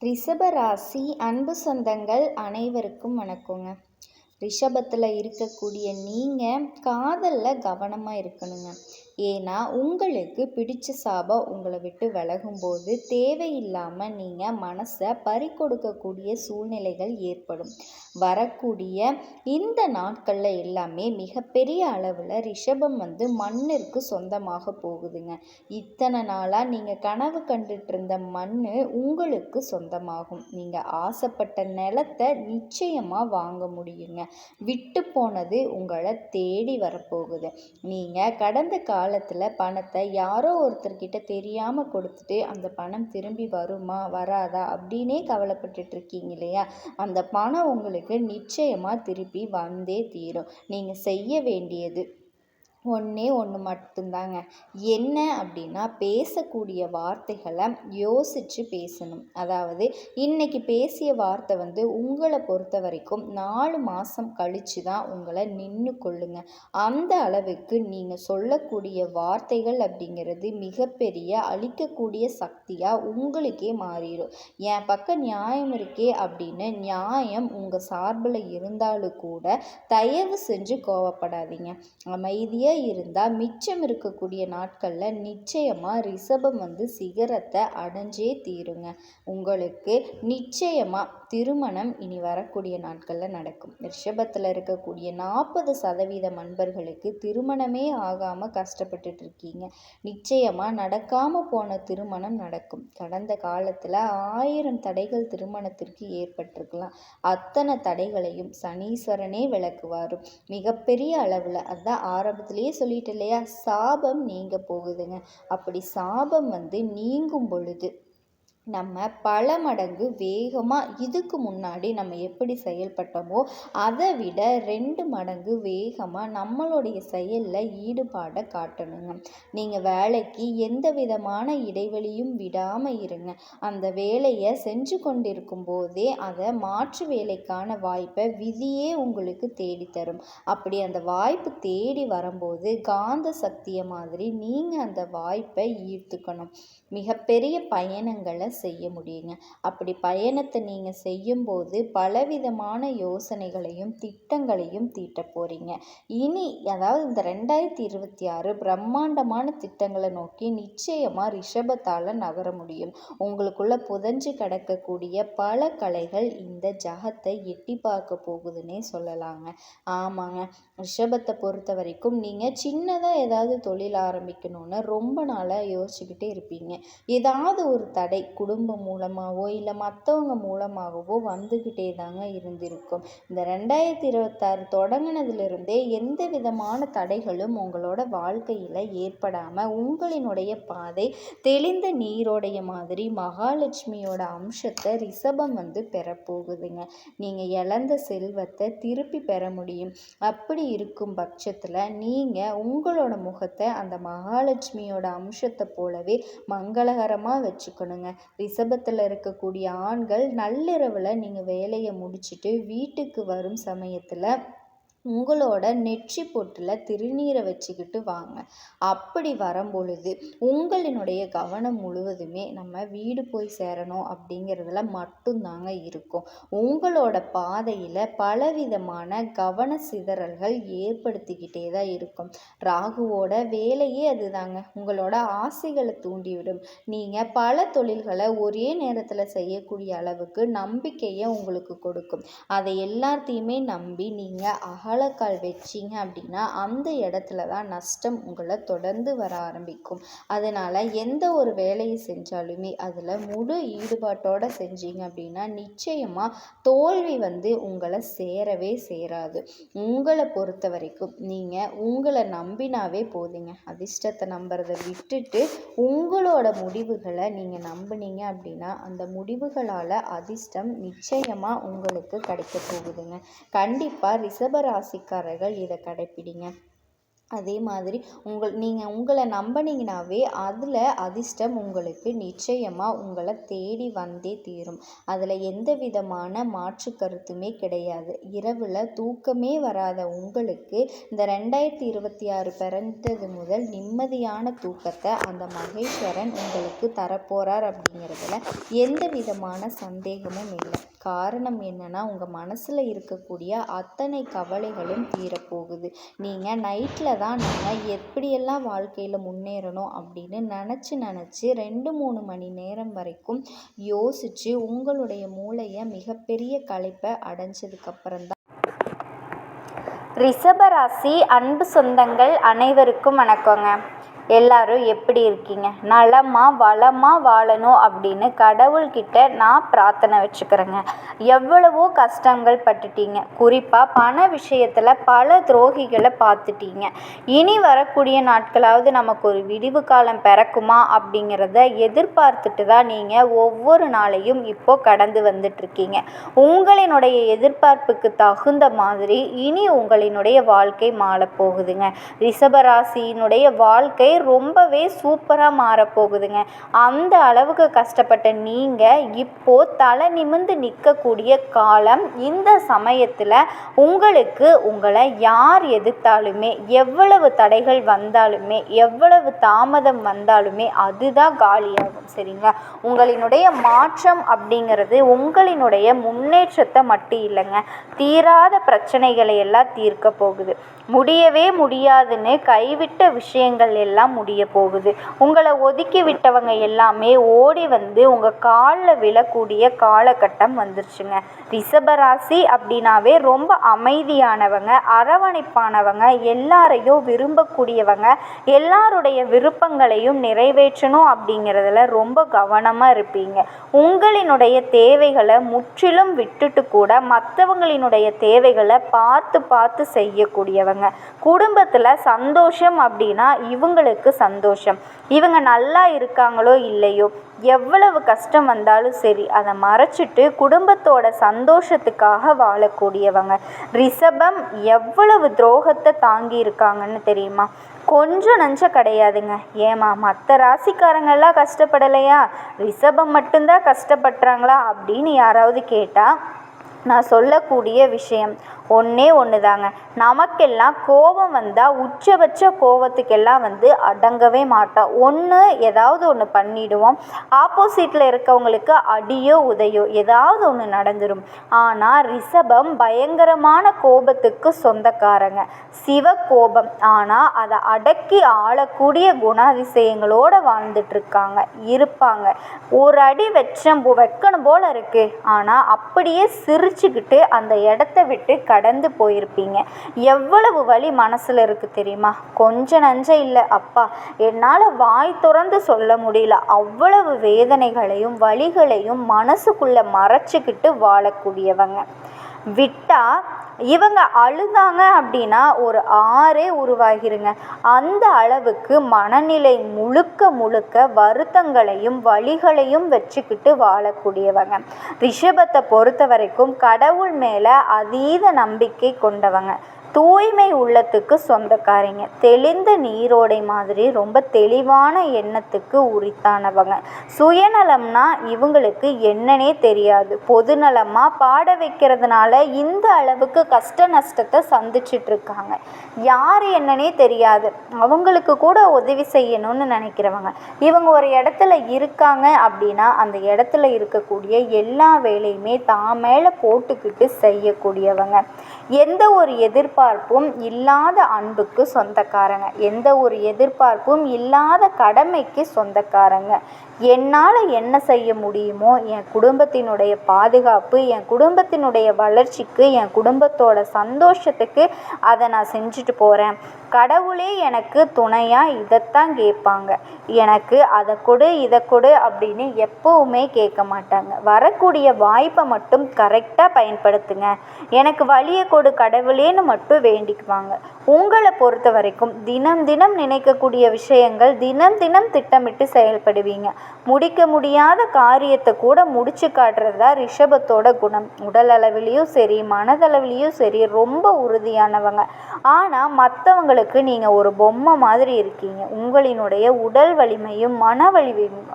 ரிஷபராசி அன்பு சொந்தங்கள் அனைவருக்கும் வணக்கங்க. ரிஷபத்தில் இருக்கக்கூடிய நீங்கள் காதலில் கவனமாக இருக்கணுங்க. ஏன்னா உங்களுக்கு பிடிச்ச சாபம் உங்களை விட்டு விலகும்போது தேவையில்லாமல் நீங்கள் மனசை பறிகொடுக்கக்கூடிய சூழ்நிலைகள் ஏற்படும். வரக்கூடிய இந்த நாட்களில் எல்லாமே மிகப்பெரிய அளவில் ரிஷபம் மண்ணிற்கு சொந்தமாக போகுதுங்க. இத்தனை நாளாக நீங்கள் கனவு கண்டுட்டு இருந்த மண் உங்களுக்கு சொந்தமாகும். நீங்கள் ஆசைப்பட்ட நிலத்தை நிச்சயமாக வாங்க முடியுங்க. விட்டு போனது உங்களை தேடி வரப்போகுது. நீங்கள் கடந்த காலத்தில் பணத்தை யாரோ ஒருத்தர்கிட்ட தெரியாமல் கொடுத்துட்டு அந்த பணம் திரும்பி வருமா வராதா அப்படின்னே கவலைப்பட்டுட்டு இருக்கீங்க இல்லையா? அந்த பணம் உங்களுக்கு நிச்சயமாக திருப்பி வந்தே தீரும். நீங்கள் செய்ய வேண்டியது ஒன்றே ஒன்று மட்டும்தாங்க. என்ன அப்படின்னா, பேசக்கூடிய வார்த்தைகளை யோசித்து பேசணும். அதாவது இன்றைக்கி பேசிய வார்த்தை உங்களை பொறுத்த வரைக்கும் 4 மாதம் கழித்து தான் உங்களை நின்று கொள்ளுங்க. அந்த அளவுக்கு நீங்கள் சொல்லக்கூடிய வார்த்தைகள் அப்படிங்கிறது மிகப்பெரிய அழிக்கக்கூடிய சக்தியாக உங்களுக்கே மாறிடும். என் பக்கம் நியாயம் இருக்கே அப்படின்னு நியாயம் உங்கள் சார்பில் இருந்தாலும் கூட தயவு செஞ்சு கோவப்படாதீங்க. அமைதியாக இருந்தால் மிச்சம் இருக்கக்கூடிய நாட்களில் நிச்சயமாக ரிஷபம் சிகரத்தை அடைஞ்சே தீருங்க. உங்களுக்கு நிச்சயமாக திருமணம் இனி வரக்கூடிய நாட்களில் நடக்கும். ரிஷபத்தில் இருக்கக்கூடிய 40% அன்பர்களுக்கு திருமணமே ஆகாமல் கஷ்டப்பட்டுட்டு இருக்கீங்க. நிச்சயமாக நடக்காமல் போன திருமணம் நடக்கும். கடந்த காலத்தில் 1000 தடைகள் திருமணத்திற்கு ஏற்பட்டிருக்கலாம். அத்தனை தடைகளையும் சனீஸ்வரனே விலக்குவார். மிகப்பெரிய அளவில் அதான் ஆரம்பத்திலே சொல்லிட்டு இல்லையா, சாபம் நீங்க போகுதுங்க. அப்படி சாபம் நீங்கும் பொழுது நம்ம பல மடங்கு வேகமாக இதுக்கு முன்னாடி நம்ம எப்படி செயல்பட்டோமோ அதை விட 2 மடங்கு வேகமாக நம்மளுடைய செயலில் ஈடுபாடை காட்டணுங்க. நீங்கள் வேலைக்கு எந்த விதமான இடைவெளியும் விடாமல் இருங்க. அந்த வேலையை செஞ்சு கொண்டிருக்கும் போதே அதை மாற்று வேலைக்கான வாய்ப்பை விதியே உங்களுக்கு தேடித்தரும். அப்படி அந்த வாய்ப்பு தேடி வரும்போது காந்த சக்தியை மாதிரி நீங்கள் அந்த வாய்ப்பை ஈர்த்துக்கணும். மிகப்பெரிய பயணங்களை செய்ய முடியுங்க. அப்படி பயணத்தை நீங்கள் செய்யும்போது பலவிதமான யோசனைகளையும் திட்டங்களையும் தீட்ட போகிறீங்க. இனி அதாவது இந்த 2026 பிரம்மாண்டமான திட்டங்களை நோக்கி நிச்சயமாக ரிஷபத்தால் நகர முடியும். உங்களுக்குள்ள புதஞ்சு கிடக்கக்கூடிய பல கலைகள் இந்த ஜகத்தை எட்டி பார்க்க போகுதுன்னே சொல்லலாங்க. ஆமாங்க, ரிஷபத்தை பொறுத்த வரைக்கும் நீங்கள் சின்னதாக ஏதாவது தொழில் ஆரம்பிக்கணும்னு ரொம்ப நாளாக யோசிச்சுக்கிட்டே இருப்பீங்க. ஏதாவது ஒரு தடை குடும்பம் மூலமாகவோ இல்லை மற்றவங்க மூலமாகவோ வந்துக்கிட்டே தாங்க இருந்திருக்கும். இந்த 2026 தொடங்கினதுலேருந்தே எந்த விதமான தடைகளும் உங்களோட வாழ்க்கையில் ஏற்படாமல் உங்களினுடைய பாதை தெளிந்த நீரோடைய மாதிரி மகாலட்சுமியோட அம்சத்தை ரிஷபம் பெறப்போகுதுங்க. நீங்கள் இழந்த செல்வத்தை திருப்பி பெற முடியும். அப்படி இருக்கும் பட்சத்தில் நீங்கள் உங்களோட முகத்தை அந்த மகாலட்சுமியோட அம்சத்தை போலவே மங்களகரமாக வச்சுக்கணுங்க. ரிஷபத்தில் இருக்கக்கூடிய ஆண்கள் நள்ளிரவில் நீங்கள் வேலையை முடிச்சுட்டு வீட்டுக்கு வரும் சமயத்தில் உங்களோட நெற்றி பொட்டில் திருநீரை வச்சுக்கிட்டு வாங்க. அப்படி வரும்பொழுது உங்களினுடைய கவனம் முழுவதுமே நம்ம வீடு போய் சேரணும் அப்படிங்கிறதுல மட்டும்தாங்க இருக்கும். உங்களோட பாதையில் பலவிதமான கவன சிதறல்கள் ஏற்படுத்திக்கிட்டே தான் இருக்கும். ராகுவோட வேலையே அதுதாங்க. உங்களோட ஆசைகளை தூண்டிவிடும். நீங்கள் பல தொழில்களை ஒரே நேரத்தில் செய்யக்கூடிய அளவுக்கு நம்பிக்கையை உங்களுக்கு கொடுக்கும். அதை எல்லாத்தையுமே நம்பி நீங்கள் அகலக்கால் வச்சிங்க அப்படின்னா அந்த இடத்துல தான் நஷ்டம் உங்களை தொடர்ந்து வர ஆரம்பிக்கும். அதனால் எந்த ஒரு வேலையை செஞ்சாலுமே அதில் முழு ஈடுபாட்டோடு செஞ்சீங்க அப்படின்னா நிச்சயமாக தோல்வி உங்களை சேரவே சேராது. உங்களை பொறுத்த வரைக்கும் நீங்கள் உங்களை நம்பினாவே போதுங்க. அதிர்ஷ்டத்தை நம்புறதை விட்டுட்டு உங்களோட முடிவுகளை நீங்கள் நம்பினீங்க அப்படின்னா அந்த முடிவுகளால் அதிர்ஷ்டம் நிச்சயமாக உங்களுக்கு கிடைக்க போகுதுங்க. கண்டிப்பாக ரிஷபராசிக்காரர்கள் இதை கடைப்பிடிங்க. அதே மாதிரி நீங்கள் உங்களை நம்பினீங்கனாவே அதில் அதிர்ஷ்டம் உங்களுக்கு நிச்சயமாக உங்களை தேடி வந்தே தீரும். அதில் எந்த விதமான மாற்று கருத்துமே கிடையாது. இரவில் தூக்கமே வராத உங்களுக்கு இந்த 2026 பிறந்தது முதல் நிம்மதியான தூக்கத்தை அந்த மகேஸ்வரன் உங்களுக்கு தரப்போகிறார் அப்படிங்கிறதுல எந்த விதமான சந்தேகமும் இல்லை. காரணம் என்னன்னா, உங்கள் மனசில் இருக்கக்கூடிய அத்தனை கவலைகளும் தீரப்போகுது. நீங்கள் நைட்டில் தான் நம்ம எப்படியெல்லாம் வாழ்க்கையில் முன்னேறணும் அப்படின்னு நினச்சி 2-3 மணி நேரம் வரைக்கும் யோசித்து உங்களுடைய மூளையை மிகப்பெரிய களைப்பை அடைஞ்சதுக்கப்புறம் தான். ரிஷபராசி அன்பு சொந்தங்கள் அனைவருக்கும் வணக்கங்க. எல்லாரும் எப்படி இருக்கீங்க? நலமா வளமா வாழணும் அப்படின்னு கடவுள்கிட்ட நான் பிரார்த்தனை வச்சுக்கிறேங்க. எவ்வளவோ கஷ்டங்கள் பட்டுட்டீங்க. குறிப்பாக பண விஷயத்தில் பல துரோகிகளை பார்த்துட்டீங்க. இனி வரக்கூடிய நாட்களாவது நமக்கு ஒரு விடிவு காலம் பிறக்குமா அப்படிங்கிறத எதிர்பார்த்துட்டு தான் நீங்கள் ஒவ்வொரு நாளையும் இப்போ கடந்து வந்துட்டுருக்கீங்க. உங்களினுடைய எதிர்பார்ப்புக்கு தகுந்த மாதிரி இனி உங்களினுடைய வாழ்க்கை மாறப்போகுதுங்க. ரிஷபராசியினுடைய வாழ்க்கை ரொம்பவே சூப்பராக மாறப்போகுதுங்க. அந்த அளவுக்கு கஷ்டப்பட்ட நீங்கள் இப்போ தலை நிமிர்ந்து நிற்கக்கூடிய காலம். இந்த சமயத்தில் உங்களுக்கு உங்களை யார் எதிர்த்தாலுமே, எவ்வளவு தடைகள் வந்தாலுமே, எவ்வளவு தாமதம் வந்தாலுமே அதுதான் காலியாகும். சரிங்களா? உங்களினுடைய மாற்றம் அப்படிங்கிறது உங்களினுடைய முன்னேற்றத்தை மட்டும் இல்லைங்க, தீராத பிரச்சனைகளை எல்லாம் தீர்க்க போகுது. முடியவே முடியாதுன்னு கைவிட்ட விஷயங்கள் எல்லாம் முடிய போகுது. உங்களை ஒதுக்கி விட்டவங்க எல்லாமே ஓடி வந்து உங்கள் காலில் விழக்கூடிய காலகட்டம் வந்துருச்சுங்க. ரிஷபராசி அப்படின்னாவே ரொம்ப அமைதியானவங்க, அரவணைப்பானவங்க, எல்லாரையும் விரும்பக்கூடியவங்க, எல்லாருடைய விருப்பங்களையும் நிறைவேற்றணும் அப்படிங்கிறதுல ரொம்ப கவனமாக இருப்பீங்க. உங்களினுடைய தேவைகளை முற்றிலும் விட்டுட்டு கூட மற்றவங்களினுடைய தேவைகளை பார்த்து செய்யக்கூடியவங்க. குடும்பத்தில் சந்தோஷம் அப்படின்னா இவங்களுக்கு சந்தோஷம். இவங்க நல்லா இருக்காங்களோ இல்லையோ, எவ்வளவு கஷ்டம் வந்தாலும் சரி அதை மறைச்சிட்டு குடும்பத்தோட சந்தோஷத்துக்காக வாழக்கூடியவங்க. ரிஷபம் எவ்வளவு துரோகத்தை தாங்கி இருக்காங்கன்னு தெரியுமா? கொஞ்சம் நஞ்சம் கிடையாதுங்க. ஏமா மற்ற ராசிக்காரங்கெல்லாம் கஷ்டப்படலையா, ரிஷபம் மட்டும்தான் கஷ்டப்படுறாங்களா அப்படின்னு யாராவது கேட்டால் நான் சொல்லக்கூடிய விஷயம் ஒன்றே ஒன்று தாங்க. நமக்கெல்லாம் கோபம் வந்தால் உச்சபட்ச கோபத்துக்கெல்லாம் அடங்கவே மாட்டோம். ஏதாவது ஒன்று பண்ணிவிடுவோம். ஆப்போசிட்டில் இருக்கவங்களுக்கு அடியோ உதையோ ஏதாவது ஒன்று நடந்துடும். ஆனால் ரிஷபம் பயங்கரமான கோபத்துக்கு சொந்தக்காரங்க. சிவ கோபம். ஆனால் அதை அடக்கி ஆளக்கூடிய குணாதிசயங்களோடு இருப்பாங்க. ஒரு அடி வைக்கணும் போல இருக்கு, ஆனால் அப்படியே சிரிச்சுக்கிட்டு அந்த இடத்த விட்டு கடந்து போயிருப்பீங்க. எவ்வளவு வலி மனசில் இருக்குது தெரியுமா? கொஞ்சம் நஞ்சம் இல்லை அப்பா, என்னால் வாய் திறந்து சொல்ல முடியல. அவ்வளவு வேதனைகளையும் வலிகளையும் மனசுக்குள்ளே மறைச்சிக்கிட்டு வாழக்கூடியவங்க. விட்டா இவங்க அழுதாங்க அப்படின்னா ஒரு ஆறே உருவாகிருங்க. அந்த அளவுக்கு மனநிலை முழுக்க வருத்தங்களையும் வலிகளையும் வச்சுக்கிட்டு வாழக்கூடியவங்க. ரிஷபத்தை பொறுத்த வரைக்கும் கடவுள் மேலே அதீத நம்பிக்கை கொண்டவங்க. தூய்மை உள்ளத்துக்கு சொந்தக்காரங்க. தெளிந்த நீரோடை மாதிரி ரொம்ப தெளிவான எண்ணத்துக்கு உரித்தானவங்க. சுயநலம்னா இவங்களுக்கு என்னன்னே தெரியாது. பொதுநலமாக பாட வைக்கிறதுனால இந்த அளவுக்கு கஷ்ட நஷ்டத்தை சந்திச்சிட்டு இருக்காங்க. யார் என்னன்னே தெரியாது. அவங்களுக்கு கூட உதவி செய்யணும்னு நினைக்கிறவங்க. இவங்க ஒரு இடத்துல இருக்காங்க அப்படின்னா அந்த இடத்துல இருக்கக்கூடிய எல்லா வேலையுமே தான் மேலே போட்டுக்கிட்டு செய்யக்கூடியவங்க. எந்த ஒரு எதிர்பார்ப்பும் இல்லாத அன்புக்கு சொந்தக்காரங்க. எந்த ஒரு எதிர்பார்ப்பும் இல்லாத கடமைக்கு சொந்தக்காரங்க. என்னால் என்ன செய்ய முடியுமோ என் குடும்பத்தினுடைய பாதுகாப்பு, என் குடும்பத்தினுடைய வளர்ச்சிக்கு, என் குடும்பத்தோட சந்தோஷத்துக்கு அதை நான் செஞ்சுட்டு போகிறேன். கடவுளே எனக்கு துணையாக இதைத்தான் கேட்பாங்க. எனக்கு அதை கொடு இதை கொடு அப்படின்னு எப்போவுமே கேட்க மாட்டாங்க. வரக்கூடிய வாய்ப்பை மட்டும் கரெக்டாக பயன்படுத்துங்க, எனக்கு வழியை கொடு கடவுளேன்னு மட்டும் வேண்டிக்குவாங்க. உங்களை பொறுத்த வரைக்கும் தினம் தினம் நினைக்கக்கூடிய விஷயங்கள், தினம் தினம் திட்டமிட்டு செயல்படுவீங்க. முடிக்க முடியாத காரியத்தை கூட முடிச்சு காட்டுறது தான் ரிஷபத்தோட குணம். உடல் அளவிலையும் சரி மனதளவிலையும் சரி ரொம்ப உறுதியானவங்க. ஆனால் மற்றவங்களுக்கு நீங்கள் ஒரு பொம்மை மாதிரி இருக்கீங்க. உங்களினுடைய உடல் வலிமையும்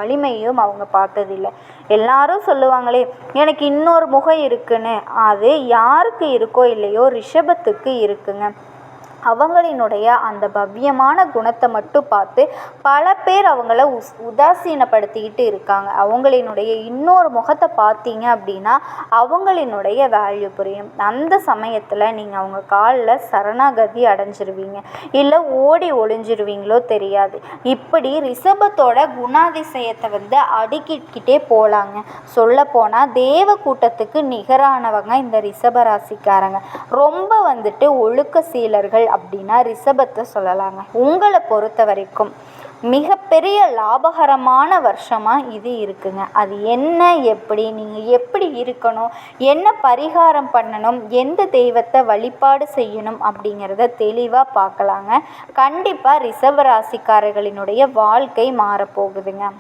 வலிமையும் அவங்க பார்த்ததில்லை. எல்லாரும் சொல்லுவாங்களே எனக்கு இன்னொரு முகம் இருக்குன்னு, அது யாருக்கு இருக்கோ இல்லையோ ரிஷபத்துக்கு இருக்குங்க. அவங்களினுடைய அந்த பவ்யமான குணத்தை மட்டும் பார்த்து பல பேர் அவங்கள உதாசீனப்படுத்திக்கிட்டு இருக்காங்க. அவங்களினுடைய இன்னொரு முகத்தை பார்த்தீங்க அப்படின்னா அவங்களினுடைய வேல்யூ புரியும். அந்த சமயத்தில் நீங்கள் அவங்க காலில் சரணாகதி அடைஞ்சிருவீங்க, இல்லை ஓடி ஒளிஞ்சிருவீங்களோ தெரியாது. இப்படி ரிஷபத்தோட குணாதிசயத்தை அடுக்கிக்கிட்டே போகலாங்க. சொல்லப்போனால் தேவ கூட்டத்துக்கு நிகரானவங்க இந்த ரிஷபராசிக்காரங்க. ரொம்ப ஒழுக்க சீலர்கள் அப்படின்னா ரிஷபத்தை சொல்லலாங்க. உங்களை பொறுத்த வரைக்கும் மிகப்பெரிய லாபகரமான வருஷமாக இது இருக்குங்க. அது என்ன, எப்படி நீங்கள் எப்படி இருக்கணும், என்ன பரிகாரம் பண்ணணும், எந்த தெய்வத்தை வழிபாடு செய்யணும் அப்படிங்கிறத தெளிவாக பார்க்கலாங்க. கண்டிப்பாக ரிஷபராசிக்காரர்களினுடைய வாழ்க்கை மாறப்போகுதுங்க.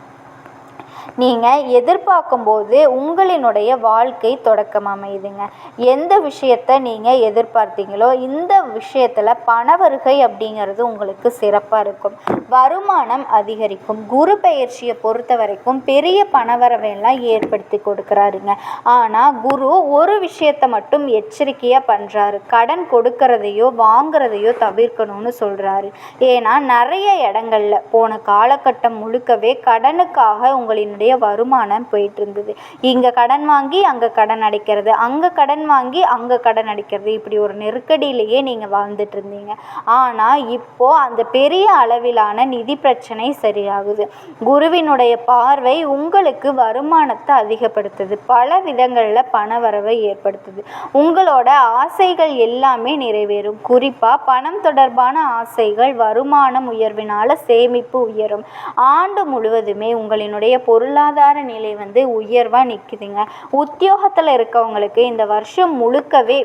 நீங்கள் எதிர்பார்க்கும்போது உங்களினுடைய வாழ்க்கை தொடக்கம் அமையுதுங்க. எந்த விஷயத்தை நீங்கள் எதிர்பார்த்தீங்களோ இந்த விஷயத்தில் பண வருகை அப்படிங்கிறது உங்களுக்கு சிறப்பாக இருக்கும். வருமானம் அதிகரிக்கும். குரு பெயர்ச்சியை பொறுத்த வரைக்கும் பெரிய பணவரவையெல்லாம் ஏற்படுத்தி கொடுக்குறாருங்க. ஆனால் குரு ஒரு விஷயத்தை மட்டும் எச்சரிக்கையாக பண்ணுறாரு. கடன் கொடுக்கறதையோ வாங்குறதையோ தவிர்க்கணும்னு சொல்கிறாரு. ஏன்னா நிறைய இடங்களில் போன காலகட்டம் முழுக்கவே கடனுக்காக உங்களினுடைய வருமானம் போயிட்டு இருந்தது. இங்கே கடன் வாங்கி அங்கே கடன் அடைக்கிறது, அங்கே கடன் வாங்கி அங்கே கடன் அடைக்கிறது, இப்படி ஒரு நெருக்கடியிலேயே நீங்கள் வாழ்ந்துட்டு இருந்தீங்க. ஆனால் இப்போ அந்த பெரிய அளவிலான நிதி பிரச்சனை சரியாகுது. குருவினுடைய பார்வை உங்களுக்கு வருமானத்தை அதிகப்படுத்துது, பல விதங்களில் பண வரவை ஏற்படுத்துது. உங்களோட ஆசைகள் எல்லாமே நிறைவேறும். குறிப்பாக பணம் தொடர்பான ஆசைகள். வருமானம் உயர்வினால் சேமிப்பு உயரும். ஆண்டு முழுவதுமே உங்களினுடைய பொருளாதார நிலை உயர்வாக நிற்குதுங்க. உத்தியோகத்தில் இருக்கவங்களுக்கு இந்த வருஷம் முழுக்கவே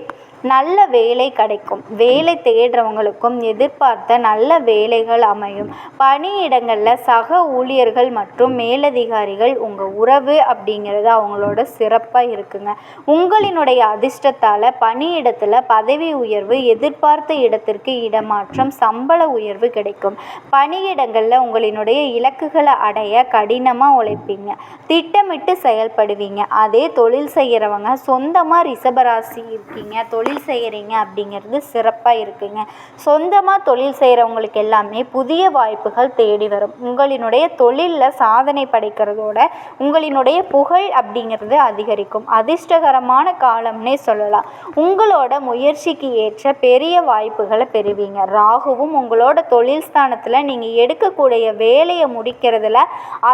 நல்ல வேலை கிடைக்கும். வேலை தேடுறவங்களுக்கும் எதிர்பார்த்த நல்ல வேலைகள் அமையும். பணியிடங்களில் சக ஊழியர்கள் மற்றும் மேலதிகாரிகள் உங்கள் உறவு அப்படிங்கிறது அவங்களோட சிறப்பாக இருக்குங்க. உங்களினுடைய அதிர்ஷ்டத்தால் பணியிடத்தில் பதவி உயர்வு, எதிர்பார்த்த இடத்திற்கு இடமாற்றம், சம்பள உயர்வு கிடைக்கும். பணியிடங்களில் உங்களினுடைய இலக்குகளை அடைய கடினமாக உழைப்பீங்க, திட்டமிட்டு செயல்படுவீங்க. அதே தொழில் செய்கிறவங்க சொந்தமாக ரிஷபராசி இருக்கீங்க, தொழில் செய்கிறீங்க அப்படிங்கிறது சிறப்பாக இருக்குங்க. சொந்தமாக தொழில் செய்கிறவங்களுக்கு எல்லாமே புதிய வாய்ப்புகள் தேடி வரும். உங்களினுடைய தொழிலில் சாதனை படைக்கிறதோட உங்களினுடைய புகழ் அப்படிங்கிறது அதிகரிக்கும். அதிர்ஷ்டகரமான காலம்னே சொல்லலாம். உங்களோட முயற்சிக்கு ஏற்ற பெரிய வாய்ப்புகளை பெறுவீங்க. ராகுவும் உங்களோட தொழில் ஸ்தானத்தில் நீங்கள் எடுக்கக்கூடிய வேலையை முடிக்கிறதுல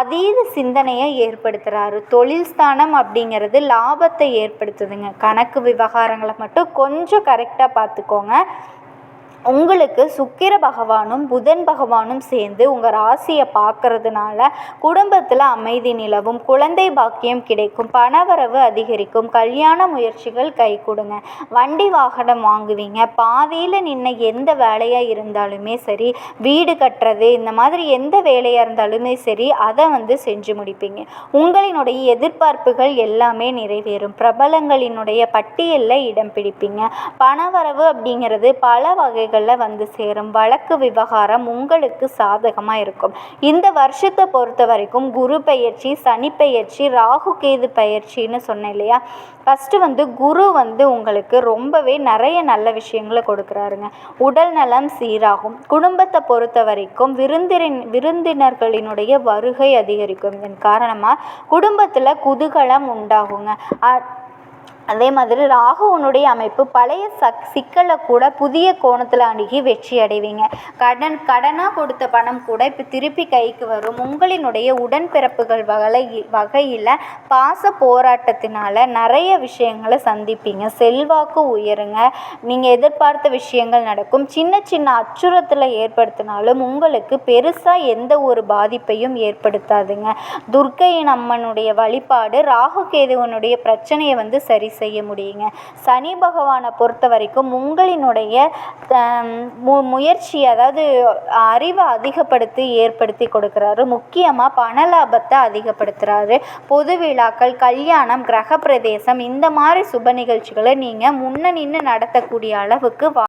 அதீத சிந்தனையை ஏற்படுத்துகிறாரு. தொழில் ஸ்தானம் அப்படிங்கிறது லாபத்தை ஏற்படுத்துதுங்க. கணக்கு விவகாரங்களை மட்டும் கொஞ்சம் கரெக்டாக பார்த்துக்கோங்க. உங்களுக்கு சுக்கிர பகவானும் புதன் பகவானும் சேர்ந்து உங்கள் ராசியை பார்க்கறதுனால குடும்பத்தில் அமைதி நிலவும், குழந்தை பாக்கியம் கிடைக்கும், பணவரவு அதிகரிக்கும், கல்யாண முயற்சிகள் கை கொடுங்க, வண்டி வாகனம் வாங்குவீங்க. பாதியில் நின்ன எந்த வேலையாக இருந்தாலுமே சரி, வீடு கட்டுறது இந்த மாதிரி எந்த வேலையாக இருந்தாலுமே சரி, அதை செஞ்சு முடிப்பீங்க. உங்களினுடைய எதிர்பார்ப்புகள் எல்லாமே நிறைவேறும். பிரபலங்களினுடைய பட்டியலில் இடம் பிடிப்பீங்க. பணவரவு அப்படிங்கிறது பல வகைகள் சேரும். வழக்கு விவகாரம் உங்களுக்கு சாதகமாக இருக்கும். இந்த வருஷத்தை பொறுத்த வரைக்கும் குரு பெயர்ச்சி, சனி பெயர்ச்சி, ராகு கேது பெயர்ச்சின்னு சொன்னேன் இல்லையா. ஃபஸ்ட்டு குரு உங்களுக்கு ரொம்பவே நிறைய நல்ல விஷயங்களை கொடுக்குறாருங்க. உடல் நலம் சீராகும். குடும்பத்தை பொறுத்த வரைக்கும் விருந்தினர்களினுடைய வருகை அதிகரிக்கும். இதன் காரணமாக குடும்பத்தில் குதூகலம் உண்டாகுங்க. அதே மாதிரி ராகுவனுடைய அமைப்பு பழைய சிக்கலை கூட புதிய கோணத்தில் அணுகி வெற்றி அடைவீங்க. கடனாக கொடுத்த பணம் கூட இப்போ திருப்பி கைக்கு வரும். உங்களினுடைய உடன்பிறப்புகள் வகையில் பாச போராட்டத்தினால நிறைய விஷயங்களை சந்திப்பீங்க. செல்வாக்கு உயருங்க. நீங்கள் எதிர்பார்த்த விஷயங்கள் நடக்கும். சின்ன சின்ன அச்சுறுத்தலை ஏற்படுத்தினாலும் உங்களுக்கு பெருசாக எந்த ஒரு பாதிப்பையும் ஏற்படுத்தாதுங்க. துர்க்கையின் அம்மனுடைய வழிபாடு ராகு கேதுவனுடைய பிரச்சனையை சரி செய்ய முடியுங்க. சனி பகவானை பொறுத்த வரைக்கும் உங்களினுடைய முயற்சி, அதாவது அறிவை ஏற்படுத்தி கொடுக்குறாரு. முக்கியமாக பண லாபத்தை அதிகப்படுத்துகிறாரு. பொது விழாக்கள், கல்யாணம், கிரக பிரவேசம் இந்த மாதிரி சுப நிகழ்ச்சிகளை நீங்கள் முன்ன நின்று நடத்தக்கூடிய அளவுக்கு